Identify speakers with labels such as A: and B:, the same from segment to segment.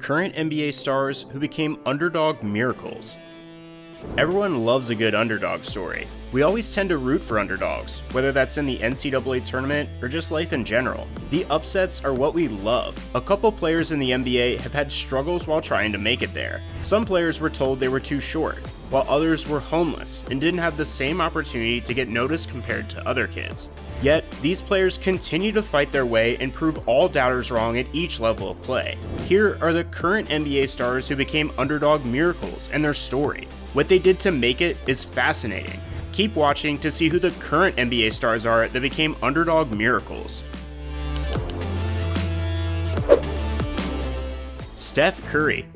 A: current NBA stars who became underdog miracles. Everyone loves a good underdog story. We always tend to root for underdogs, whether that's in the NCAA tournament or just life in general. The upsets are what we love. A couple players in the NBA have had struggles while trying to make it there. Some players were told they were too short, while others were homeless and didn't have the same opportunity to get noticed compared to other kids. Yet, these players continue to fight their way and prove all doubters wrong at each level of play. Here are the current NBA stars who became underdog miracles and their story. What they did to make it is fascinating. Keep watching to see who the current NBA stars are that became underdog miracles. Steph Curry.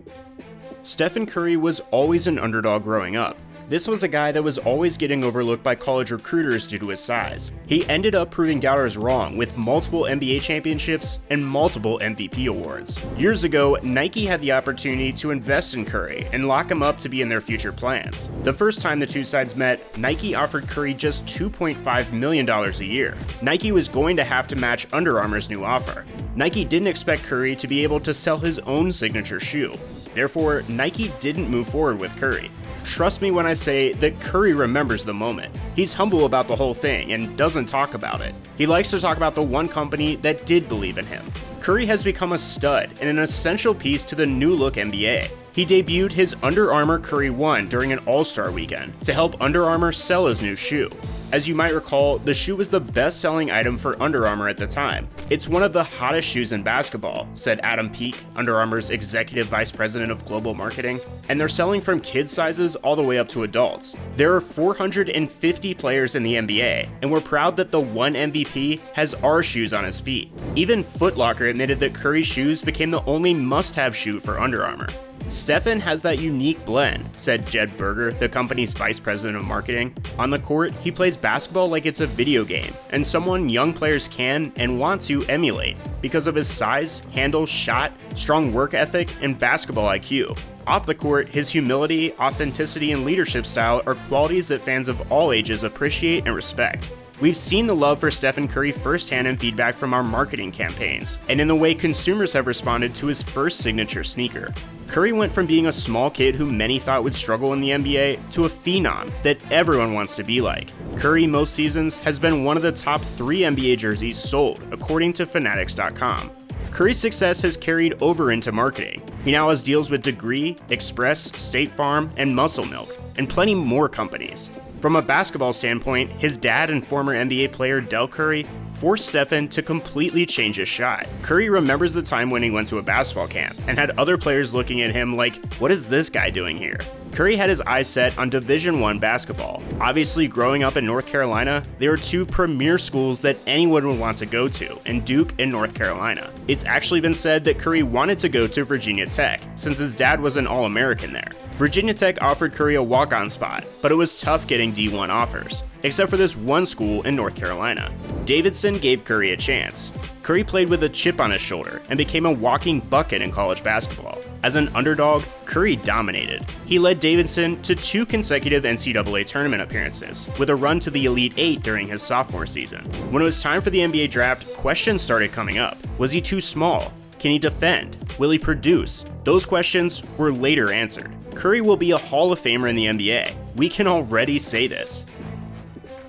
A: Stephen Curry was always an underdog growing up. This was a guy that was always getting overlooked by college recruiters due to his size. He ended up proving doubters wrong with multiple NBA championships and multiple MVP awards. Years ago, Nike had the opportunity to invest in Curry and lock him up to be in their future plans. The first time the two sides met, Nike offered Curry just $2.5 million a year. Nike was going to have to match Under Armour's new offer. Nike didn't expect Curry to be able to sell his own signature shoe. Therefore, Nike didn't move forward with Curry. Trust me when I say that Curry remembers the moment. He's humble about the whole thing and doesn't talk about it. He likes to talk about the one company that did believe in him. Curry has become a stud and an essential piece to the new look NBA. He debuted his Under Armour Curry 1 during an All-Star weekend to help Under Armour sell his new shoe. As you might recall, the shoe was the best-selling item for Under Armour at the time. "It's one of the hottest shoes in basketball," said Adam Peake, Under Armour's Executive Vice President of Global Marketing, and they're selling from kid sizes all the way up to adults. There are 450 players in the NBA, and we're proud that the one MVP has our shoes on his feet. Even Foot Locker admitted that Curry's shoes became the only must-have shoe for Under Armour. "Stephen has that unique blend," said Jed Berger, the company's vice president of marketing. "On the court, he plays basketball like it's a video game, and someone young players can and want to emulate because of his size, handle, shot, strong work ethic, and basketball IQ. Off the court, his humility, authenticity, and leadership style are qualities that fans of all ages appreciate and respect." We've seen the love for Stephen Curry firsthand in feedback from our marketing campaigns, and in the way consumers have responded to his first signature sneaker. Curry went from being a small kid who many thought would struggle in the NBA to a phenom that everyone wants to be like. Curry, most seasons, has been one of the top 3 NBA jerseys sold, according to Fanatics.com. Curry's success has carried over into marketing. He now has deals with Degree, Express, State Farm, and Muscle Milk, and plenty more companies. From a basketball standpoint, his dad and former NBA player Del Curry forced Stephen to completely change his shot. Curry remembers the time when he went to a basketball camp and had other players looking at him like, "What is this guy doing here?" Curry had his eyes set on Division I basketball. Obviously, growing up in North Carolina, there are 2 premier schools that anyone would want to go to, in Duke and North Carolina. It's actually been said that Curry wanted to go to Virginia Tech, since his dad was an All-American there. Virginia Tech offered Curry a walk-on spot, but it was tough getting D1 offers, except for this one school in North Carolina. Davidson gave Curry a chance. Curry played with a chip on his shoulder and became a walking bucket in college basketball. As an underdog, Curry dominated. He led Davidson to 2 consecutive NCAA tournament appearances, with a run to the Elite 8 during his sophomore season. When it was time for the NBA draft, questions started coming up. Was he too small? Can he defend? Will he produce? Those questions were later answered. Curry will be a Hall of Famer in the NBA. We can already say this.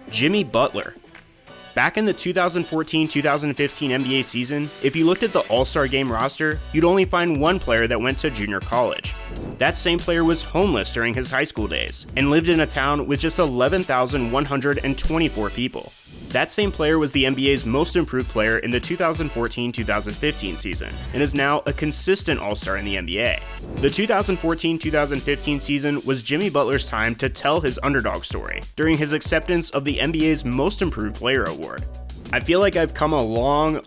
A: Jimmy Butler. Back in the 2014-2015 NBA season, if you looked at the All-Star Game roster, you'd only find one player that went to junior college. That same player was homeless during his high school days and lived in a town with just 11,124 people. That same player was the NBA's most improved player in the 2014-2015 season and is now a consistent All-Star in the NBA. The 2014-2015 season was Jimmy Butler's time to tell his underdog story during his acceptance of the NBA's Most Improved Player award. "I feel like I've come a long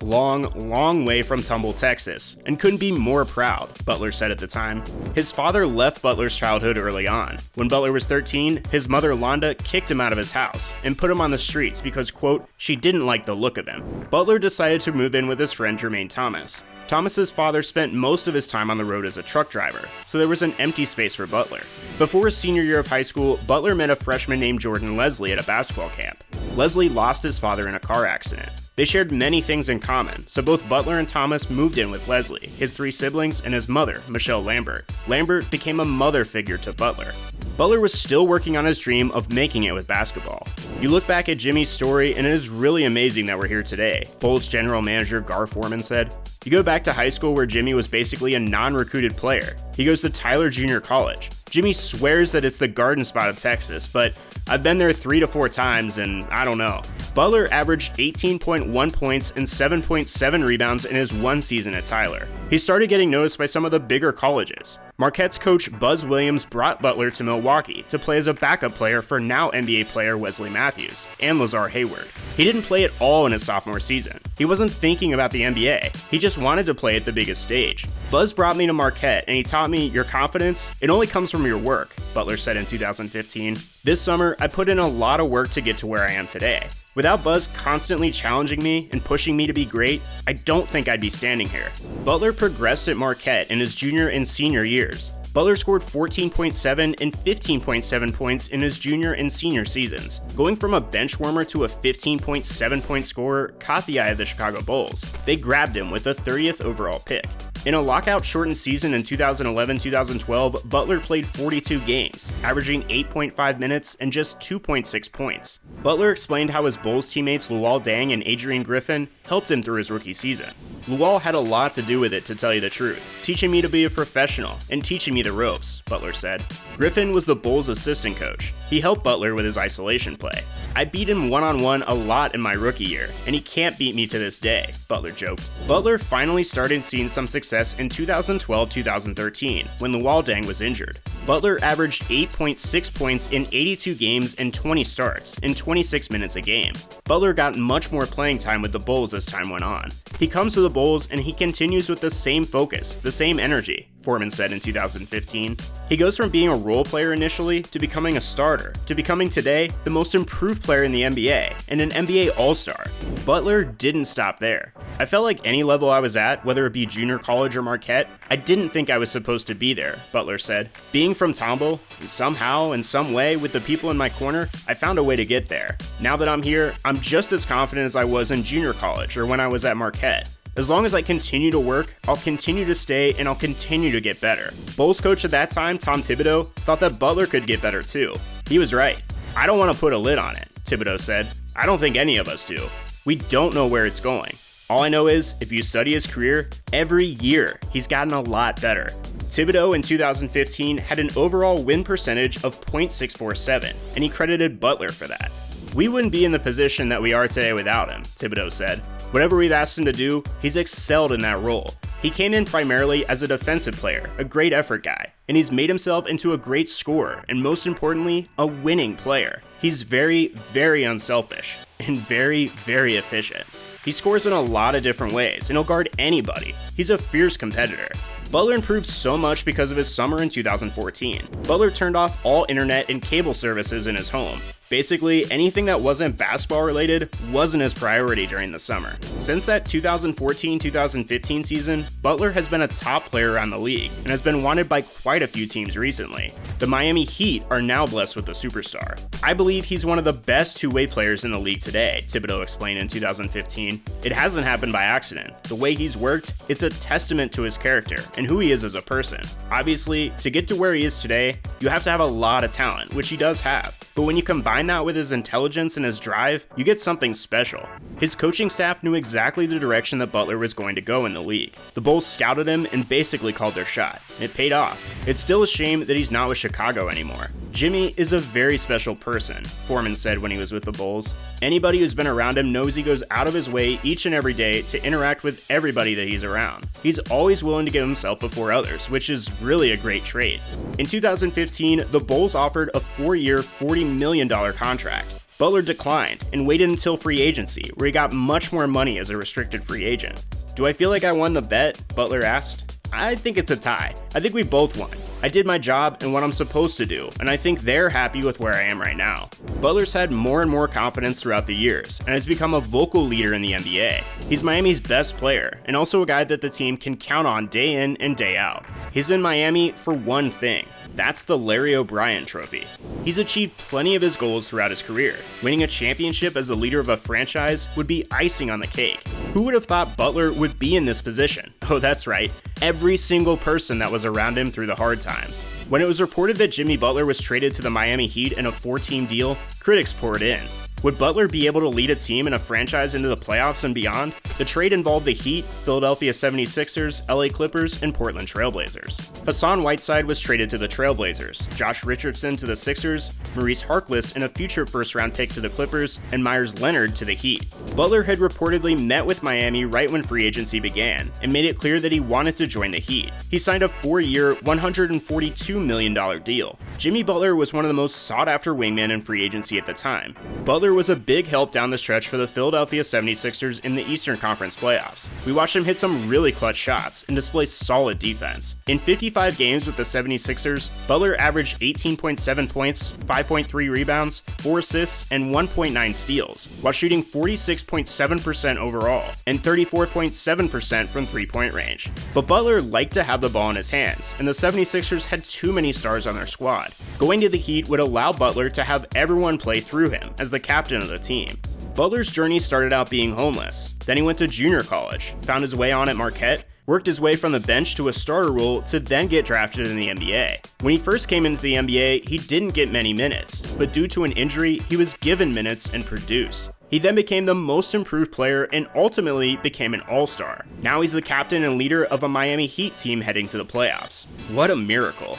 A: way from Tumble, Texas, and couldn't be more proud," Butler said at the time. His father left Butler's childhood early on. When Butler was 13, his mother Londa kicked him out of his house and put him on the streets because, quote, "she didn't like the look of him." Butler decided to move in with his friend Jermaine Thomas. Thomas's father spent most of his time on the road as a truck driver, so there was an empty space for Butler. Before his senior year of high school, Butler met a freshman named Jordan Leslie at a basketball camp. Leslie lost his father in a car accident. They shared many things in common, so both Butler and Thomas moved in with Leslie, his 3 siblings, and his mother, Michelle Lambert. Lambert became a mother figure to Butler. Butler was still working on his dream of making it with basketball. You look back at Jimmy's story, and it is really amazing that we're here today, Bulls general manager Gar Forman said. You go back to high school where Jimmy was basically a non-recruited player. He goes to Tyler Junior College. Jimmy swears that it's the garden spot of Texas, but I've been there 3 to 4 times and I don't know. Butler averaged 18.1 points and 7.7 rebounds in his 1 season at Tyler. He started getting noticed by some of the bigger colleges. Marquette's coach Buzz Williams brought Butler to Milwaukee to play as a backup player for now NBA player Wesley Matthews and Lazar Hayward. He didn't play at all in his sophomore season. He wasn't thinking about the NBA. He just wanted to play at the biggest stage. Buzz brought me to Marquette and he taught me your confidence, it only comes from your work, Butler said in 2015. This summer, I put in a lot of work to get to where I am today. Without Buzz constantly challenging me and pushing me to be great, I don't think I'd be standing here. Butler progressed at Marquette in his junior and senior years. Butler scored 14.7 and 15.7 points in his junior and senior seasons. Going from a bench warmer to a 15.7 point scorer caught the eye of the Chicago Bulls. They grabbed him with the 30th overall pick. In a lockout-shortened season in 2011-2012, Butler played 42 games, averaging 8.5 minutes and just 2.6 points. Butler explained how his Bulls teammates Luol Deng and Adrian Griffin helped him through his rookie season. Luol had a lot to do with it, to tell you the truth, teaching me to be a professional and teaching me the ropes, Butler said. Griffin was the Bulls' assistant coach. He helped Butler with his isolation play. I beat him one-on-one a lot in my rookie year, and he can't beat me to this day, Butler joked. Butler finally started seeing some success in 2012-2013, when Luol Deng was injured. Butler averaged 8.6 points in 82 games and 20 starts, in 26 minutes a game. Butler got much more playing time with the Bulls as time went on. He comes to the Bulls and he continues with the same focus, the same energy, Forman said in 2015. He goes from being a role player initially to becoming a starter, to becoming today the most improved player in the NBA and an NBA All-Star. Butler didn't stop there. I felt like any level I was at, whether it be junior college or Marquette, I didn't think I was supposed to be there, Butler said. Being from Tomball, and somehow, in some way, with the people in my corner, I found a way to get there. Now that I'm here, I'm just as confident as I was in junior college or when I was at Marquette. As long as I continue to work, I'll continue to stay and I'll continue to get better. Bulls coach at that time, Tom Thibodeau, thought that Butler could get better too. He was right. I don't want to put a lid on it, Thibodeau said. I don't think any of us do. We don't know where it's going. All I know is, if you study his career, every year he's gotten a lot better. Thibodeau in 2015 had an overall win percentage of .647, and he credited Butler for that. We wouldn't be in the position that we are today without him, Thibodeau said. Whatever we've asked him to do, he's excelled in that role. He came in primarily as a defensive player, a great effort guy, and he's made himself into a great scorer, and most importantly, a winning player. He's very, very unselfish, and very, very efficient. He scores in a lot of different ways, and he'll guard anybody. He's a fierce competitor. Butler improved so much because of his summer in 2014. Butler turned off all internet and cable services in his home. Basically, anything that wasn't basketball related wasn't his priority during the summer. Since that 2014-2015 season, Butler has been a top player around the league and has been wanted by quite a few teams recently. The Miami Heat are now blessed with a superstar. I believe he's one of the best two-way players in the league today, Thibodeau explained in 2015. It hasn't happened by accident. The way he's worked, it's a testament to his character and who he is as a person. Obviously, to get to where he is today, you have to have a lot of talent, which he does have. But when you combine that with his intelligence and his drive, you get something special. His coaching staff knew exactly the direction that Butler was going to go in the league. The Bulls scouted him and basically called their shot. It paid off. It's still a shame that he's not with Chicago anymore. Jimmy is a very special person, Forman said when he was with the Bulls. Anybody who's been around him knows he goes out of his way each and every day to interact with everybody that he's around. He's always willing to give himself before others, which is really a great trait. In 2015, the Bulls offered a 4-year, $40 million contract. Butler declined and waited until free agency, where he got much more money as a restricted free agent. Do I feel like I won the bet? Butler asked. I think it's a tie. I think we both won. I did my job and what I'm supposed to do, and I think they're happy with where I am right now. Butler's had more and more confidence throughout the years, and has become a vocal leader in the NBA. He's Miami's best player, and also a guy that the team can count on day in and day out. He's in Miami for one thing, That's the Larry O'Brien Trophy. He's achieved plenty of his goals throughout his career. Winning a championship as the leader of a franchise would be icing on the cake. Who would have thought Butler would be in this position? Oh, that's right, every single person that was around him through the hard times. When it was reported that Jimmy Butler was traded to the Miami Heat in a 4-team deal, critics poured in. Would Butler be able to lead a team and a franchise into the playoffs and beyond? The trade involved the Heat, Philadelphia 76ers, LA Clippers, and Portland Trailblazers. Hassan Whiteside was traded to the Trailblazers, Josh Richardson to the Sixers, Maurice Harkless and a future first-round pick to the Clippers, and Myers Leonard to the Heat. Butler had reportedly met with Miami right when free agency began, and made it clear that he wanted to join the Heat. He signed a 4-year, $142 million deal. Jimmy Butler was one of the most sought-after wingmen in free agency at the time. Butler was a big help down the stretch for the Philadelphia 76ers in the Eastern Conference playoffs. We watched him hit some really clutch shots and display solid defense. In 55 games with the 76ers, Butler averaged 18.7 points, 5.3 rebounds, 4 assists, and 1.9 steals, while shooting 46.7% overall and 34.7% from three-point range. But Butler liked to have the ball in his hands, and the 76ers had too many stars on their squad. Going to the Heat would allow Butler to have everyone play through him as the captain of the team. Butler's journey started out being homeless. Then he went to junior college, found his way on at Marquette, worked his way from the bench to a starter role to then get drafted in the NBA. When he first came into the NBA, he didn't get many minutes, but due to an injury, he was given minutes and produced. He then became the most improved player and ultimately became an all-star. Now he's the captain and leader of a Miami Heat team heading to the playoffs. What a miracle.